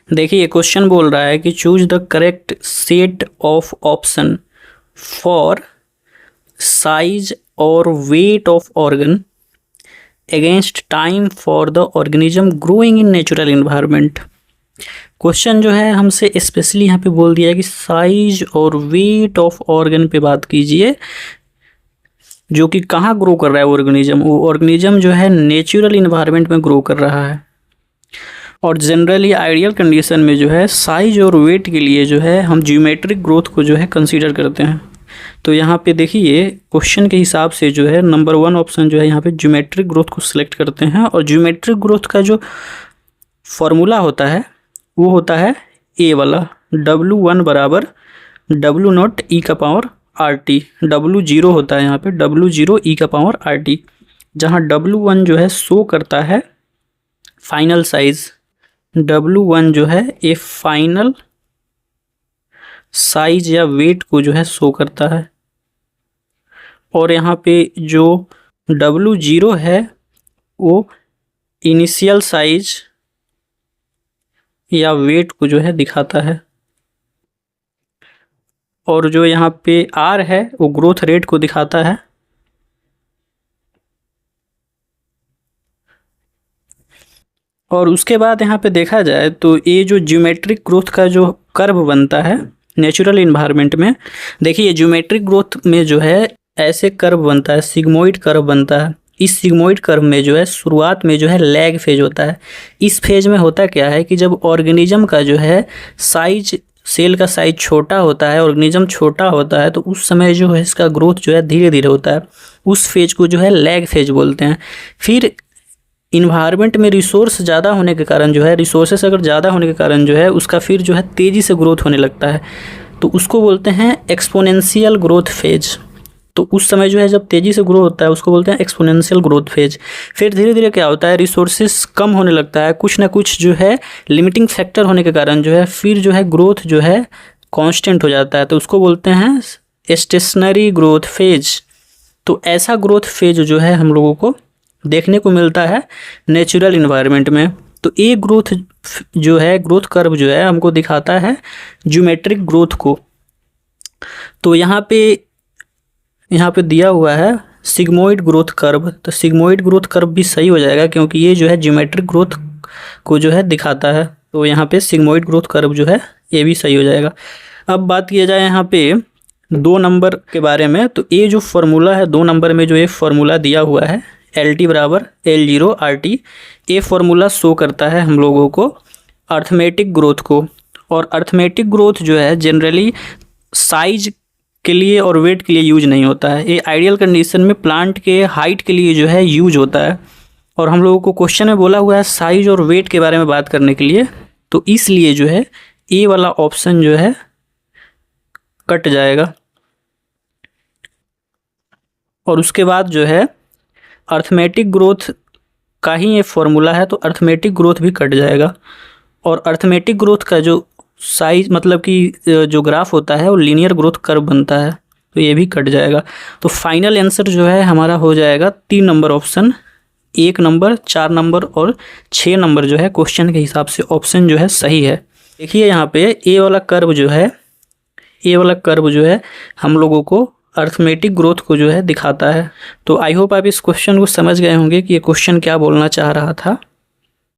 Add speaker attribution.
Speaker 1: देखिए क्वेश्चन बोल रहा है कि choose the correct set of option for size और weight of organ against time for the organism growing in natural environment. Question जो है हमसे स्पेशली यहाँ पे बोल दिया है कि साइज और वेट ऑफ ऑर्गन पे बात कीजिए, जो कि कहाँ ग्रो कर रहा है ऑर्गेनिज्म। वो ऑर्गेनिज्म जो है नेचुरल इन्वायरमेंट में ग्रो कर रहा है, और जनरली आइडियल कंडीशन में जो है साइज और वेट के लिए जो है हम ज्योमेट्रिक ग्रोथ को जो है कंसीडर करते हैं। तो यहाँ पे देखिए क्वेश्चन के हिसाब से जो है नंबर 1 ऑप्शन जो है यहाँ पे ज्योमेट्रिक ग्रोथ को सिलेक्ट करते हैं, और ज्योमेट्रिक ग्रोथ का जो फॉर्मूला होता है वो होता है ए वाला, W1 बराबर W0 ई का पावर RT। W0 होता है यहाँ पे W0 ई का पावर RT, जहाँ W1 जो है शो करता है फाइनल साइज। W1 जो है ए फाइनल साइज या वेट को जो है शो करता है, और यहाँ पे जो W0 है वो इनिशियल साइज या वेट को जो है दिखाता है, और जो यहाँ पे R है वो ग्रोथ रेट को दिखाता है। और उसके बाद यहाँ पे देखा जाए तो ये जो ज्योमेट्रिक ग्रोथ का जो कर्व बनता है नेचुरल इन्वायरमेंट में, देखिए ज्योमेट्रिक ग्रोथ में जो है ऐसे कर्व बनता है, सिग्मोइड कर्व बनता है। इस सिग्मोइड कर्व में जो है शुरुआत में जो है लैग फेज होता है। इस फेज में होता क्या है कि जब ऑर्गेनिज्म का जो है साइज, सेल का साइज छोटा होता है, ऑर्गेनिज्म छोटा होता है, तो उस समय जो है इसका ग्रोथ जो है धीरे धीरे होता है। उस फेज को जो है लैग फेज बोलते हैं। फिर इन्वायरमेंट में रिसोर्स ज़्यादा होने के कारण जो है, रिसोर्सेस अगर ज़्यादा होने के कारण जो है उसका फिर जो है तेज़ी से ग्रोथ होने लगता है, तो उसको बोलते हैं एक्सपोनेंशियल ग्रोथ फेज। तो उस समय जो है जब तेज़ी से ग्रो होता है उसको बोलते हैं एक्सपोनेंशियल ग्रोथ फेज। फिर धीरे धीरे क्या होता है, रिसोर्सेस कम होने लगता है, कुछ ना कुछ जो है लिमिटिंग फैक्टर होने के कारण जो है फिर जो है ग्रोथ जो है कांस्टेंट हो जाता है, तो उसको बोलते हैं स्टेशनरी ग्रोथ फेज। तो ऐसा ग्रोथ फेज जो है हम लोगों को देखने को मिलता है नेचुरल इन्वायरमेंट में। तो ये ग्रोथ जो है, ग्रोथ कर्व जो है हमको दिखाता है ज्योमेट्रिक ग्रोथ को। तो यहाँ पे दिया हुआ है सिग्मोइड ग्रोथ कर्व, तो सिग्मोइड ग्रोथ कर्व भी सही हो जाएगा क्योंकि ये जो है ज्योमेट्रिक ग्रोथ को जो है दिखाता है। तो यहाँ पे सिग्मोइड ग्रोथ कर्व जो है ये भी सही हो जाएगा। अब बात किया जाए यहाँ पे 2 नंबर के बारे में, तो ये जो फार्मूला है 2 नंबर में जो ये फार्मूला दिया हुआ है LT बराबर L0 RT, ये फार्मूला शो करता है हम लोगों को अर्थमेटिक ग्रोथ को। और अर्थमेटिक ग्रोथ जो है जनरली साइज के लिए और वेट के लिए यूज नहीं होता है। ये आइडियल कंडीशन में प्लांट के हाइट के लिए जो है यूज होता है, और हम लोगों को क्वेश्चन में बोला हुआ है साइज और वेट के बारे में बात करने के लिए, तो इसलिए जो है ए वाला ऑप्शन जो है कट जाएगा। और उसके बाद जो है अर्थमेटिक ग्रोथ का ही ये फॉर्मूला है, तो अर्थमेटिक ग्रोथ भी कट जाएगा। और अर्थमेटिक ग्रोथ का जो साइज मतलब कि जो ग्राफ होता है वो लीनियर ग्रोथ कर्व बनता है, तो ये भी कट जाएगा। तो फाइनल आंसर जो है हमारा हो जाएगा 3 नंबर ऑप्शन, 1 नंबर, 4 नंबर और 6 नंबर जो है क्वेश्चन के हिसाब से ऑप्शन जो है सही है। देखिए यहाँ पे ए वाला कर्व जो है हम लोगों को अर्थमेटिक ग्रोथ को जो है दिखाता है। तो आई होप आप इस क्वेश्चन को समझ गए होंगे कि ये क्वेश्चन क्या बोलना चाह रहा था।